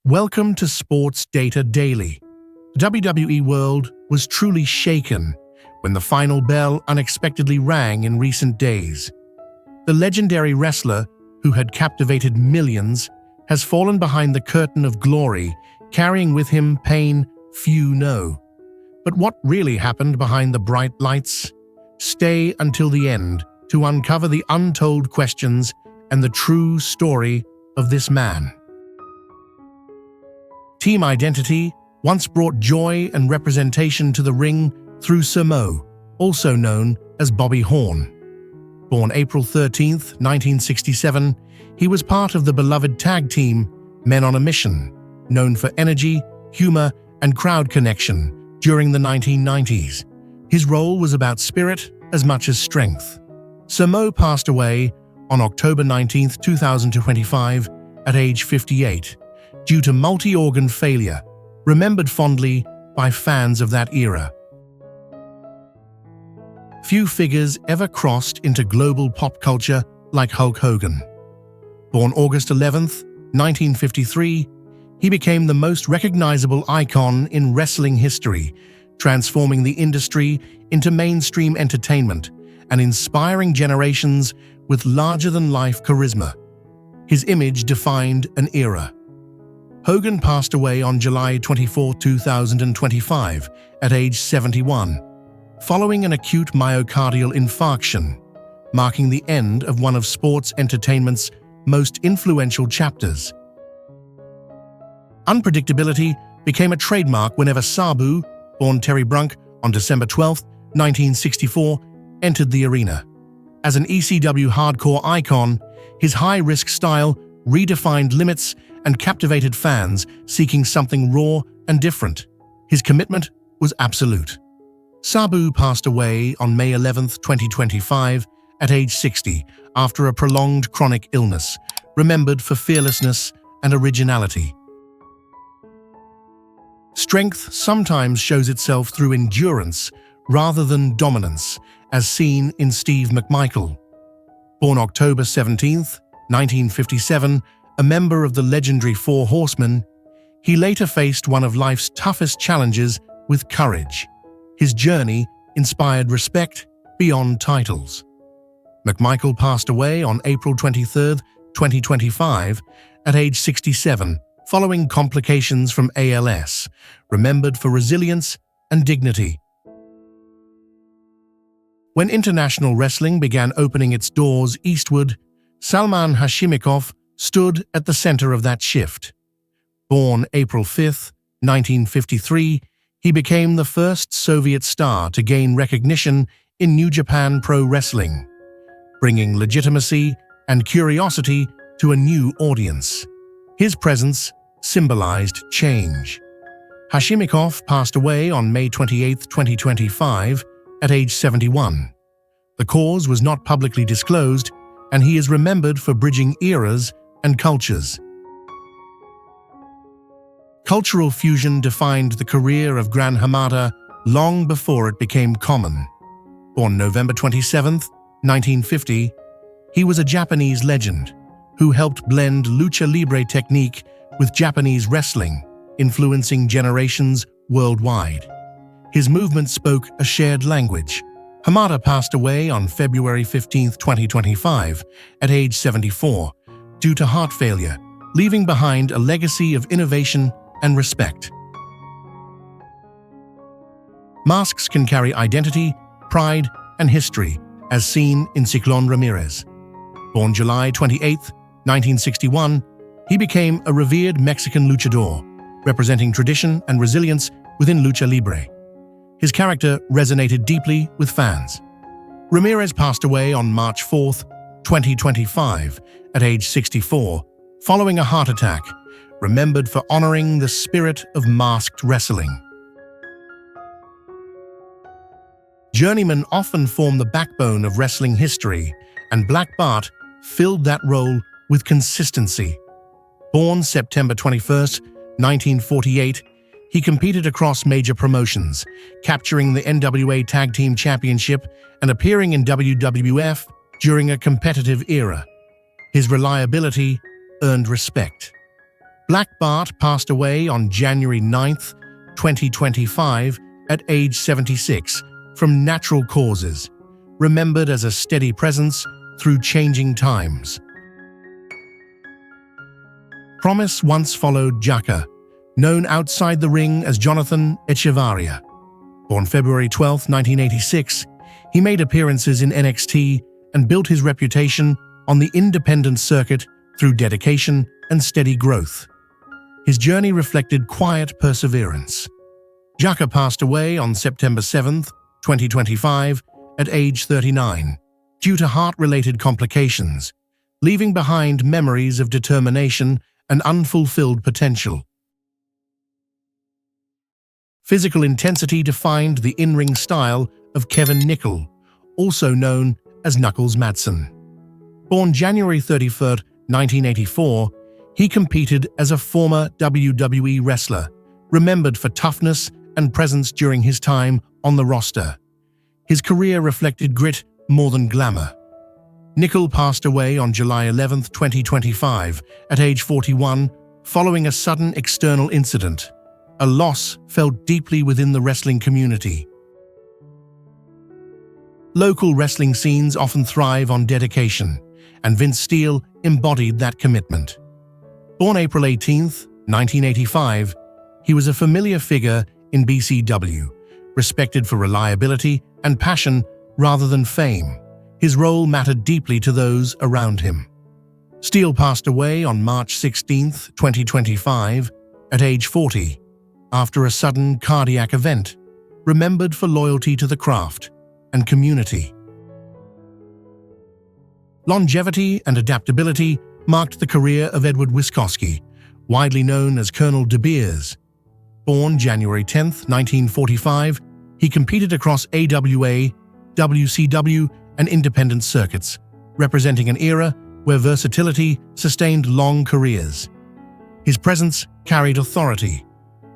Welcome to Sports Data Daily. The WWE world was truly shaken when the final bell unexpectedly rang in recent days. The legendary wrestler, who had captivated millions, has fallen behind the curtain of glory, carrying with him pain few know. But what really happened behind the bright lights? Stay until the end to uncover the untold questions and the true story of this man. Team identity once brought joy and representation to the ring through Sumo, also known as Bobby Horn. Born April 13, 1967, he was part of the beloved tag team Men on a Mission, known for energy, humor, and crowd connection during the 1990s. His role was about spirit as much as strength. Sumo passed away on October 19, 2025, at age 58, due to multi-organ failure, remembered fondly by fans of that era. Few figures ever crossed into global pop culture like Hulk Hogan. Born August 11, 1953, he became the most recognizable icon in wrestling history, transforming the industry into mainstream entertainment and inspiring generations with larger-than-life charisma. His image defined an era. Hogan passed away on July 24, 2025, at age 71, following an acute myocardial infarction, marking the end of one of sports entertainment's most influential chapters. Unpredictability became a trademark whenever Sabu, born Terry Brunk on December 12, 1964, entered the arena. As an ECW hardcore icon, his high-risk style redefined limits and captivated fans seeking something raw and different. His commitment was absolute. Sabu passed away on May 11, 2025, at age 60 after a prolonged chronic illness, remembered for fearlessness and originality. Strength sometimes shows itself through endurance rather than dominance, as seen in Steve McMichael. Born October 17, 1957, a member of the legendary Four Horsemen, he later faced one of life's toughest challenges with courage. His journey inspired respect beyond titles. McMichael passed away on April 23, 2025, at age 67, following complications from ALS, remembered for resilience and dignity. When international wrestling began opening its doors eastward, Salman Hashimikov stood at the center of that shift. Born April 5, 1953, he became the first Soviet star to gain recognition in New Japan Pro Wrestling, bringing legitimacy and curiosity to a new audience. His presence symbolized change. Hashimikov passed away on May 28, 2025, at age 71. The cause was not publicly disclosed, and he is remembered for bridging eras and cultures. Cultural fusion defined the career of Gran Hamada long before it became common. Born November 27, 1950, he was a Japanese legend who helped blend lucha libre technique with Japanese wrestling, influencing generations worldwide. His movement spoke a shared language. Hamada passed away on February 15, 2025, at age 74, due to heart failure, leaving behind a legacy of innovation and respect. Masks can carry identity, pride, and history, as seen in Ciclón Ramirez. Born July 28, 1961, he became a revered Mexican luchador, representing tradition and resilience within lucha libre. His character resonated deeply with fans. Ramirez passed away on March 4, 2025, at age 64, following a heart attack, remembered for honoring the spirit of masked wrestling. Journeymen often form the backbone of wrestling history, and Black Bart filled that role with consistency. Born September 21, 1948, he competed across major promotions, capturing the NWA Tag Team Championship and appearing in WWF during a competitive era. His reliability earned respect. Black Bart passed away on January 9, 2025, at age 76, from natural causes, remembered as a steady presence through changing times. Promise once followed Jaka, known outside the ring as Jonathan Echevarria. Born February 12, 1986, he made appearances in NXT and built his reputation on the independent circuit through dedication and steady growth. His journey reflected quiet perseverance. Jaka passed away on September 7, 2025, at age 39, due to heart-related complications, leaving behind memories of determination and unfulfilled potential. Physical intensity defined the in-ring style of Kevin Nickel, also known as Knuckles Madsen. Born January 31, 1984, he competed as a former WWE wrestler, remembered for toughness and presence during his time on the roster. His career reflected grit more than glamour. Nickel passed away on July 11, 2025, at age 41, following a sudden external incident, a loss felt deeply within the wrestling community. Local wrestling scenes often thrive on dedication, and Vince Steele embodied that commitment. Born April 18, 1985, he was a familiar figure in BCW, respected for reliability and passion rather than fame. His role mattered deeply to those around him. Steele passed away on March 16, 2025, at age 40, after a sudden cardiac event, remembered for loyalty to the craft and community. Longevity and adaptability marked the career of Edward Wiskoski, widely known as Colonel De Beers. Born January 10, 1945, he competed across AWA, WCW, and independent circuits, representing an era where versatility sustained long careers. His presence carried authority.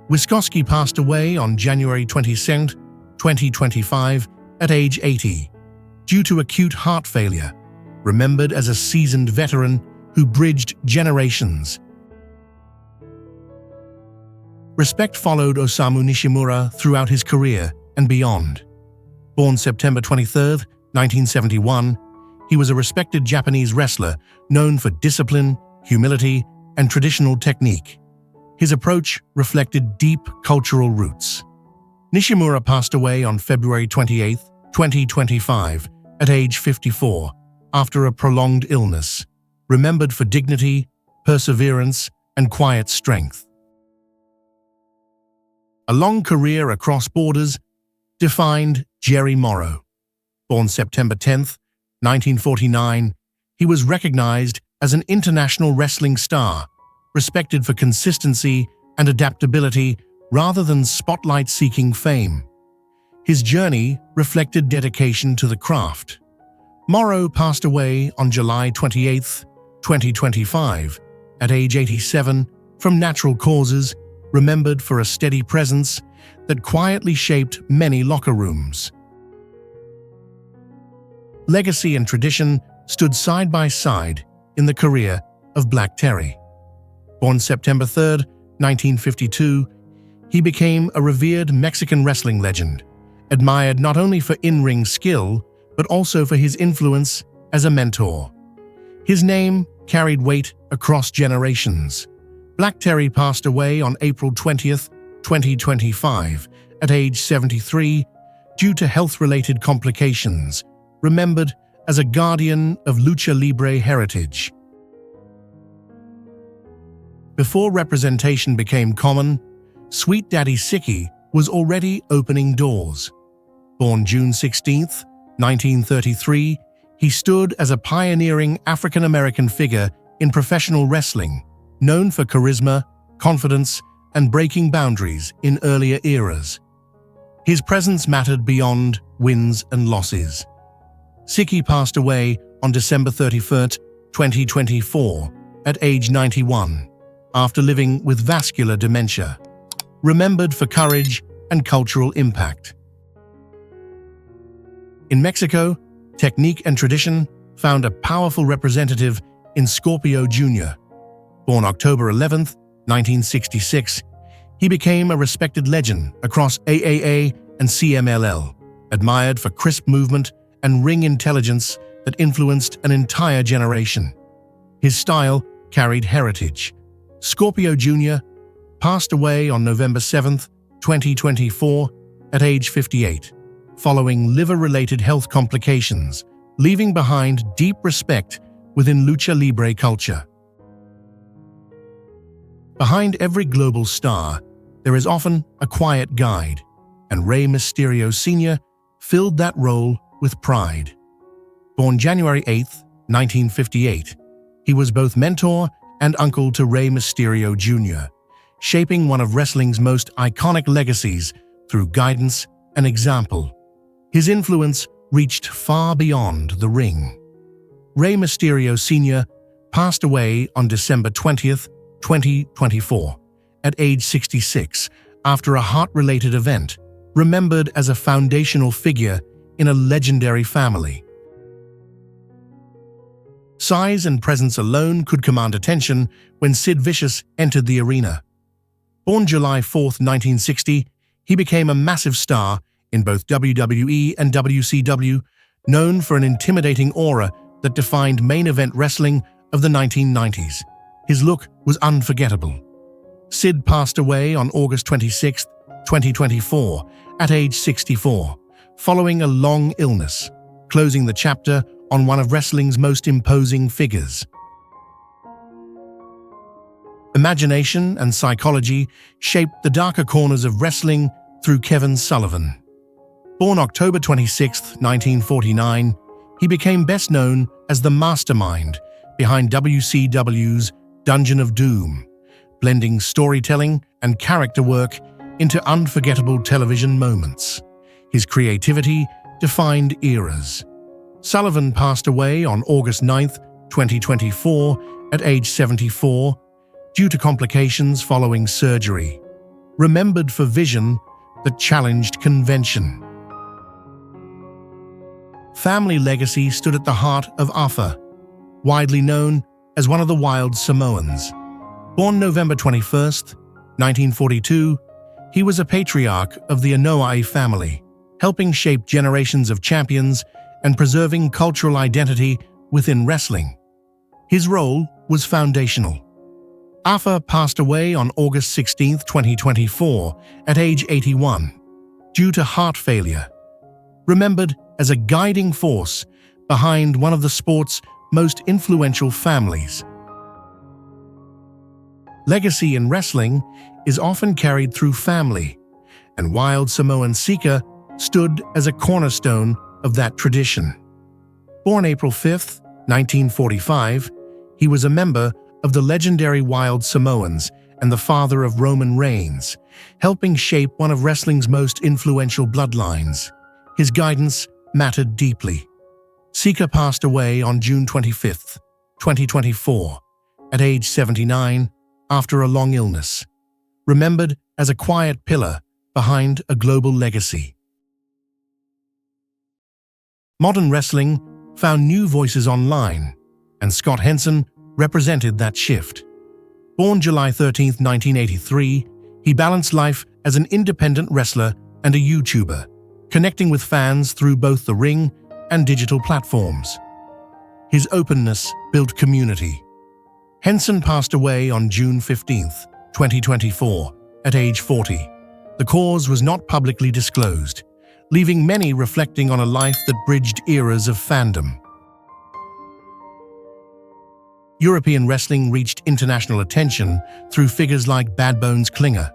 Wiskoski passed away on January 22, 2025, at age 80, due to acute heart failure, remembered as a seasoned veteran who bridged generations. Respect followed Osamu Nishimura throughout his career and beyond. Born September 23, 1971, he was a respected Japanese wrestler known for discipline, humility, and traditional technique. His approach reflected deep cultural roots. Nishimura passed away on February 28, 2025, at age 54, after a prolonged illness, remembered for dignity, perseverance, and quiet strength. A long career across borders defined Jerry Morrow. Born September 10, 1949, he was recognized as an international wrestling star, respected for consistency and adaptability rather than spotlight-seeking fame. His journey reflected dedication to the craft. Morrow passed away on July 28, 2025, at age 87, from natural causes, remembered for a steady presence that quietly shaped many locker rooms. Legacy and tradition stood side by side in the career of Black Terry. Born September 3, 1952, he became a revered Mexican wrestling legend, admired not only for in-ring skill, but also for his influence as a mentor. His name carried weight across generations. Black Terry passed away on April 20, 2025, at age 73, due to health-related complications, remembered as a guardian of lucha libre heritage. Before representation became common, Sweet Daddy Siki was already opening doors. Born June 16, 1933, he stood as a pioneering African-American figure in professional wrestling, known for charisma, confidence, and breaking boundaries in earlier eras. His presence mattered beyond wins and losses. Siki passed away on December 31, 2024, at age 91, after living with vascular dementia, remembered for courage and cultural impact. In Mexico, technique and tradition found a powerful representative in Scorpio Jr. Born October 11, 1966, he became a respected legend across AAA and CMLL, admired for crisp movement and ring intelligence that influenced an entire generation. His style carried heritage. Scorpio Jr. passed away on November 7, 2024, at age 58, following liver-related health complications, leaving behind deep respect within lucha libre culture. Behind every global star, there is often a quiet guide, and Rey Mysterio Sr. filled that role with pride. Born January 8, 1958, he was both mentor and uncle to Rey Mysterio Jr., shaping one of wrestling's most iconic legacies through guidance and example. His influence reached far beyond the ring. Rey Mysterio Sr. passed away on December 20, 2024, at age 66 after a heart-related event, remembered as a foundational figure in a legendary family. Size and presence alone could command attention when Sid Vicious entered the arena. Born July 4, 1960, he became a massive star in both WWE and WCW, known for an intimidating aura that defined main event wrestling of the 1990s. His look was unforgettable. Sid passed away on August 26, 2024, at age 64, following a long illness, closing the chapter on one of wrestling's most imposing figures. Imagination and psychology shaped the darker corners of wrestling through Kevin Sullivan. Born October 26, 1949, he became best known as the mastermind behind WCW's Dungeon of Doom, blending storytelling and character work into unforgettable television moments. His creativity defined eras. Sullivan passed away on August 9, 2024, at age 74, due to complications following surgery, remembered for vision that challenged convention. Family legacy stood at the heart of Afa, widely known as one of the Wild Samoans. Born November 21, 1942, he was a patriarch of the Anoa'i family, helping shape generations of champions and preserving cultural identity within wrestling. His role was foundational. Afa passed away on August 16, 2024, at age 81, due to heart failure, remembered as a guiding force behind one of the sport's most influential families. Legacy in wrestling is often carried through family, and Wild Samoan Sika stood as a cornerstone of that tradition. Born April 5, 1945, he was a member of the legendary Wild Samoans and the father of Roman Reigns, helping shape one of wrestling's most influential bloodlines. His guidance mattered deeply. Sika passed away on June 25, 2024, at age 79 after a long illness, remembered as a quiet pillar behind a global legacy. Modern wrestling found new voices online, and Scott Henson represented that shift. Born July 13, 1983, he balanced life as an independent wrestler and a YouTuber, connecting with fans through both the ring and digital platforms. His openness built community. Henson passed away on June 15, 2024, at age 40. The cause was not publicly disclosed, leaving many reflecting on a life that bridged eras of fandom. European wrestling reached international attention through figures like Bad Bones Klinger.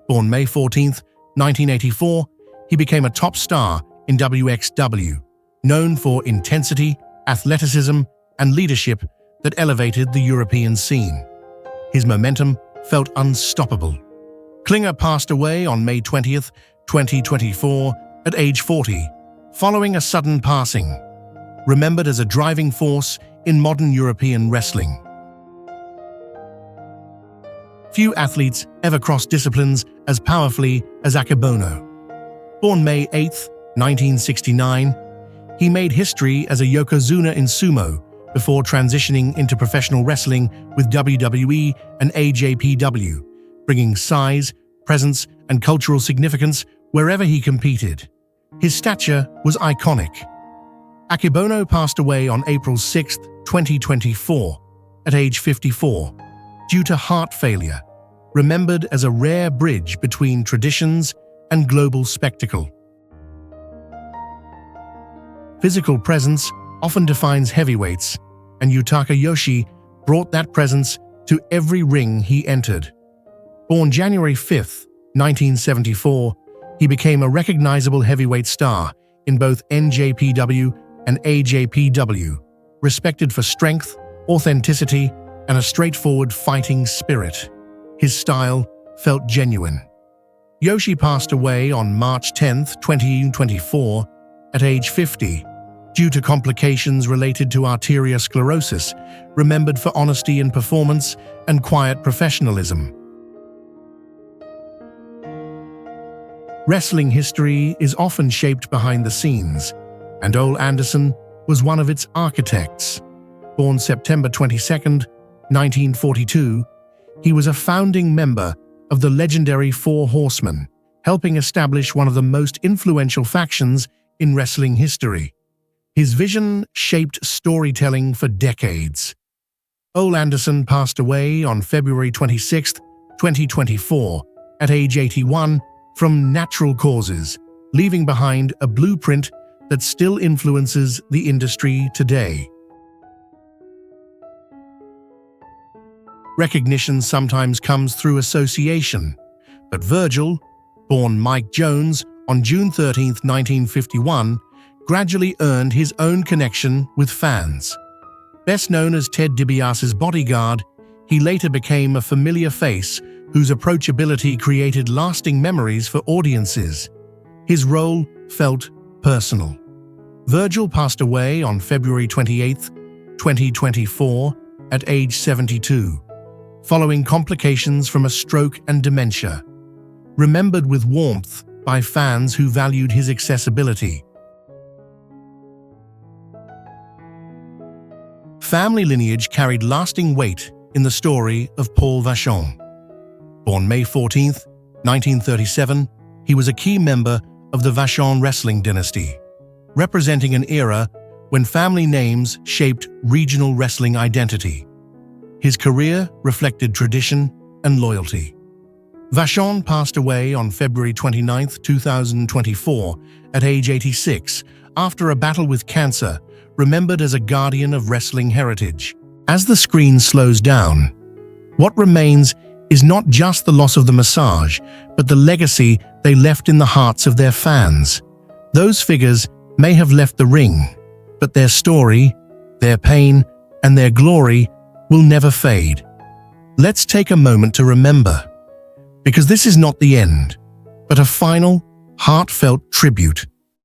Born May 14, 1984, he became a top star in WXW, known for intensity, athleticism, and leadership that elevated the European scene. His momentum felt unstoppable. Klinger passed away on May 20, 2024, at age 40, following a sudden passing, remembered as a driving force in modern European wrestling. Few athletes ever crossed disciplines as powerfully as Akebono. Born May 8, 1969, he made history as a yokozuna in sumo, before transitioning into professional wrestling with WWE and AJPW, bringing size, presence, and cultural significance wherever he competed. His stature was iconic. Akebono passed away on April 6, 2024, at age 54, due to heart failure, remembered as a rare bridge between traditions and global spectacle. Physical presence often defines heavyweights, and Yutaka Yoshi brought that presence to every ring he entered. Born January 5, 1974, he became a recognizable heavyweight star in both NJPW and AJPW, respected for strength, authenticity, and a straightforward fighting spirit. His style felt genuine. Yoshi passed away on March 10, 2024, at age 50, due to complications related to arteriosclerosis, remembered for honesty in performance and quiet professionalism. Wrestling history is often shaped behind the scenes, and Ole Anderson was one of its architects. Born September 22, 1942, he was a founding member of the legendary Four Horsemen, helping establish one of the most influential factions in wrestling history. His vision shaped storytelling for decades. Ole Anderson passed away on February 26, 2024, at age 81 from natural causes, leaving behind a blueprint that still influences the industry today. Recognition sometimes comes through association, but Virgil, born Mike Jones on June 13, 1951, gradually earned his own connection with fans. Best known as Ted DiBiase's bodyguard, he later became a familiar face whose approachability created lasting memories for audiences. His role felt personal. Virgil passed away on February 28, 2024, at age 72, following complications from a stroke and dementia, remembered with warmth by fans who valued his accessibility. Family lineage carried lasting weight in the story of Paul Vachon. Born May 14, 1937, he was a key member of the Vachon wrestling dynasty, representing an era when family names shaped regional wrestling identity. His career reflected tradition and loyalty. Vachon passed away on February 29, 2024, at age 86, after a battle with cancer, remembered as a guardian of wrestling heritage. As the screen slows down, what remains is not just the loss of the massage, but the legacy they left in the hearts of their fans. Those figures may have left the ring, but their story, their pain, and their glory will never fade. Let's take a moment to remember, because this is not the end, but a final, heartfelt tribute